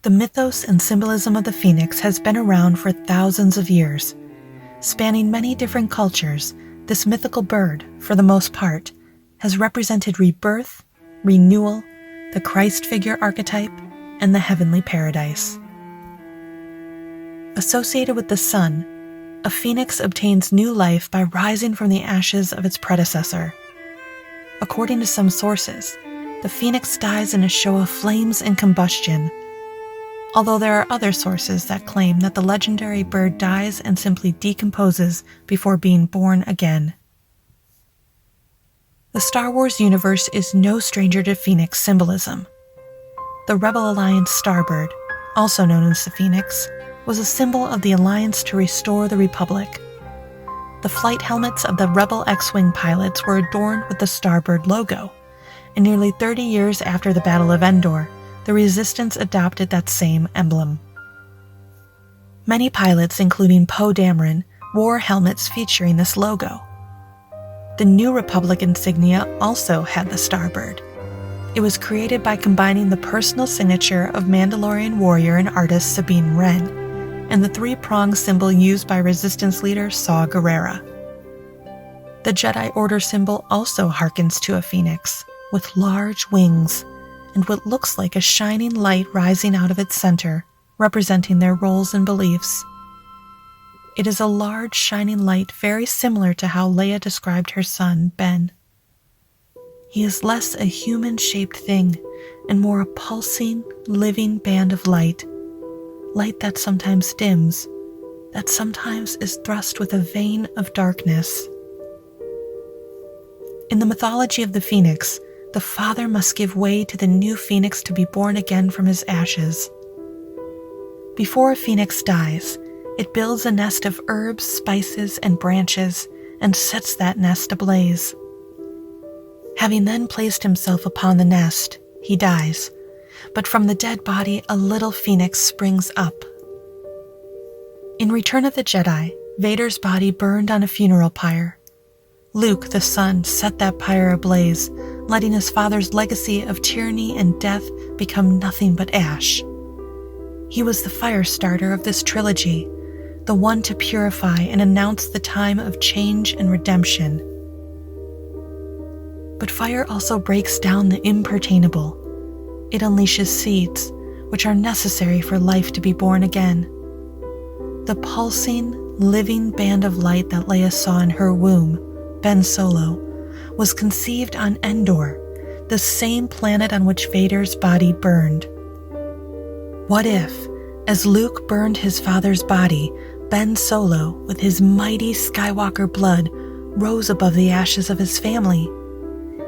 The mythos and symbolism of the phoenix has been around for thousands of years. Spanning many different cultures, this mythical bird, for the most part, has represented rebirth, renewal, the Christ figure archetype, and the heavenly paradise. Associated with the sun, a phoenix obtains new life by rising from the ashes of its predecessor. According to some sources, the phoenix dies in a show of flames and combustion, although there are other sources that claim that the legendary bird dies and simply decomposes before being born again. The Star Wars universe is no stranger to phoenix symbolism. The Rebel Alliance starbird, also known as the Phoenix, was a symbol of the Alliance to restore the Republic. The flight helmets of the Rebel X-Wing pilots were adorned with the starbird logo, and nearly 30 years after the Battle of Endor, the Resistance adopted that same emblem. Many pilots, including Poe Dameron, wore helmets featuring this logo. The New Republic insignia also had the starbird. It was created by combining the personal signature of Mandalorian warrior and artist Sabine Wren and the three-pronged symbol used by Resistance leader Saw Gerrera. The Jedi Order symbol also harkens to a phoenix, with large wings, and what looks like a shining light rising out of its center, representing their roles and beliefs. It is a large shining light very similar to how Leia described her son, Ben. He is less a human-shaped thing and more a pulsing, living band of light that sometimes dims, that sometimes is thrust with a vein of darkness. In the mythology of the phoenix, the father must give way to the new phoenix to be born again from his ashes. Before a phoenix dies, it builds a nest of herbs, spices, and branches and sets that nest ablaze. Having then placed himself upon the nest, he dies, but from the dead body a little phoenix springs up. In Return of the Jedi, Vader's body burned on a funeral pyre. Luke, the son, set that pyre ablaze, letting his father's legacy of tyranny and death become nothing but ash. He was the fire starter of this trilogy, the one to purify and announce the time of change and redemption. But fire also breaks down the impertainable. It unleashes seeds, which are necessary for life to be born again. The pulsing, living band of light that Leia saw in her womb, Ben Solo, was conceived on Endor, the same planet on which Vader's body burned. What if, as Luke burned his father's body, Ben Solo, with his mighty Skywalker blood, rose above the ashes of his family?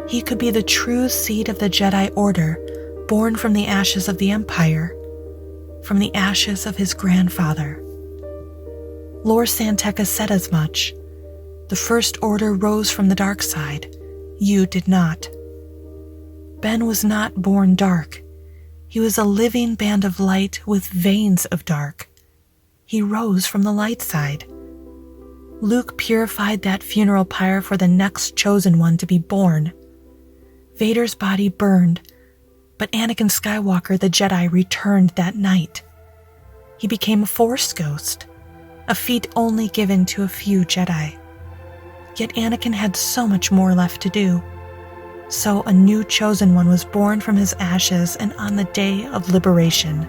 He could be the true seed of the Jedi Order, born from the ashes of the Empire, from the ashes of his grandfather. Lor San Tekka said as much. The First Order rose from the dark side. You did not. Ben was not born dark. He was a living band of light with veins of dark. He rose from the light side. Luke purified that funeral pyre for the next chosen one to be born. Vader's body burned, but Anakin Skywalker, the Jedi, returned that night. He became a Force ghost, a feat only given to a few Jedi. Yet Anakin had so much more left to do. So a new chosen one was born from his ashes and on the day of liberation.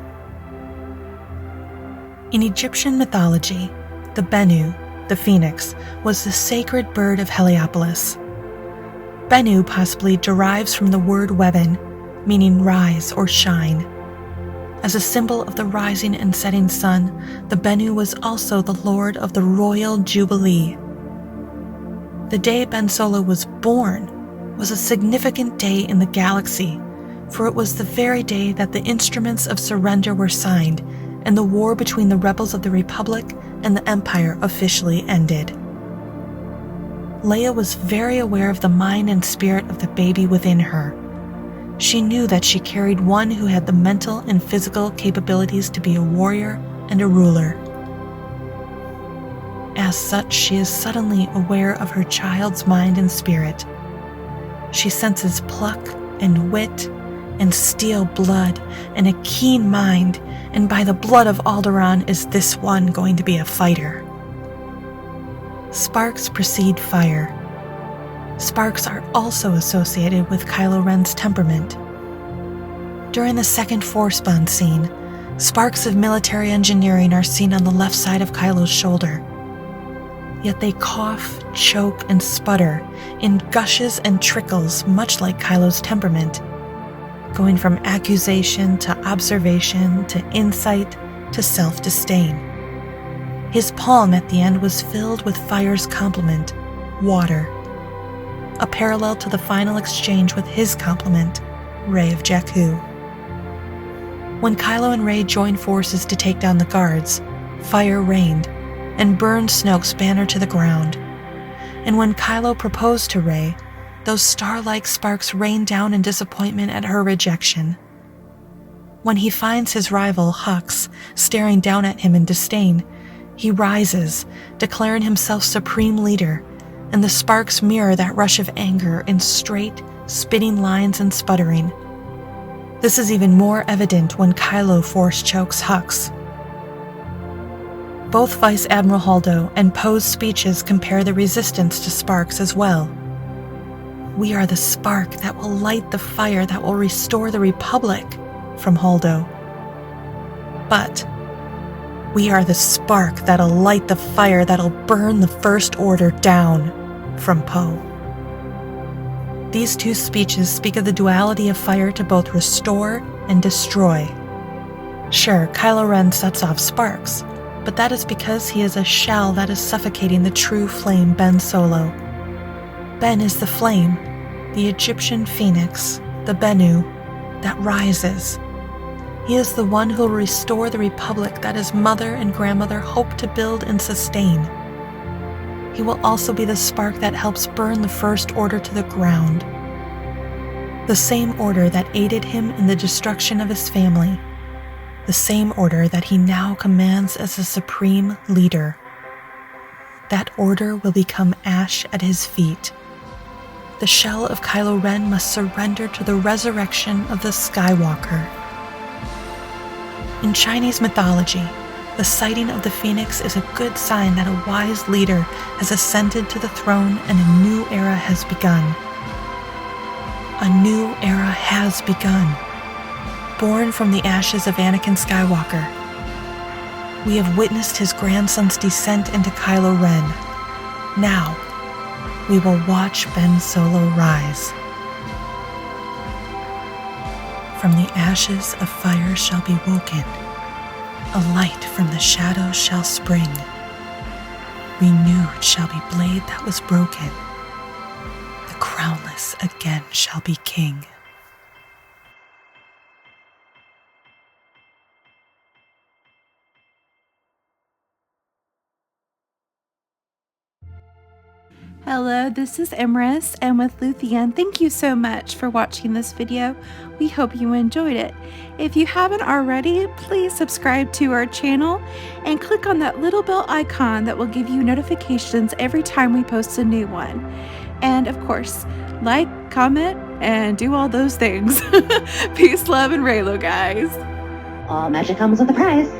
In Egyptian mythology, the bennu, the phoenix, was the sacred bird of Heliopolis. Bennu possibly derives from the word weben, meaning rise or shine. As a symbol of the rising and setting sun, the bennu was also the lord of the royal jubilee. The day Ben Solo was born was a significant day in the galaxy, for it was the very day that the instruments of surrender were signed and the war between the rebels of the Republic and the Empire officially ended. Leia was very aware of the mind and spirit of the baby within her. She knew that she carried one who had the mental and physical capabilities to be a warrior and a ruler. As such, she is suddenly aware of her child's mind and spirit. She senses pluck and wit and steel blood and a keen mind, and by the blood of Alderaan is this one going to be a fighter. Sparks precede fire. Sparks are also associated with Kylo Ren's temperament. During the second Force-Bond scene, sparks of military engineering are seen on the left side of Kylo's shoulder. Yet they cough, choke, and sputter in gushes and trickles, much like Kylo's temperament, going from accusation to observation to insight to self-disdain. His palm at the end was filled with fire's complement, water, a parallel to the final exchange with his complement, Rey of Jakku. When Kylo and Rey joined forces to take down the guards, fire rained and burned Snoke's banner to the ground. And when Kylo proposed to Rey, those star-like sparks rained down in disappointment at her rejection. When he finds his rival, Hux, staring down at him in disdain, he rises, declaring himself supreme leader, and the sparks mirror that rush of anger in straight, spitting lines and sputtering. This is even more evident when Kylo force chokes Hux. Both Vice Admiral Holdo and Poe's speeches compare the resistance to sparks as well. "We are the spark that will light the fire that will restore the Republic," from Holdo. But "we are the spark that'll light the fire that'll burn the First Order down," from Poe. These two speeches speak of the duality of fire to both restore and destroy. Sure, Kylo Ren sets off sparks, but that is because he is a shell that is suffocating the true flame Ben Solo. Ben is the flame, the Egyptian phoenix, the bennu, that rises. He is the one who will restore the Republic that his mother and grandmother hoped to build and sustain. He will also be the spark that helps burn the First Order to the ground. The same order that aided him in the destruction of his family. The same order that he now commands as a supreme leader. That order will become ash at his feet. The shell of Kylo Ren must surrender to the resurrection of the Skywalker. In Chinese mythology, the sighting of the phoenix is a good sign that a wise leader has ascended to the throne and a new era has begun. A new era has begun, born from the ashes of Anakin Skywalker. We have witnessed his grandson's descent into Kylo Ren. Now, we will watch Ben Solo rise. From the ashes a fire shall be woken, a light from the shadows shall spring. Renewed shall be blade that was broken. The crownless again shall be king. Hello, this is Emrys, and with Luthien, thank you so much for watching this video. We hope you enjoyed it. If you haven't already, please subscribe to our channel and click on that little bell icon that will give you notifications every time we post a new one. And of course, like, comment, and do all those things. Peace, love, and Reylo, guys. All magic comes with a price.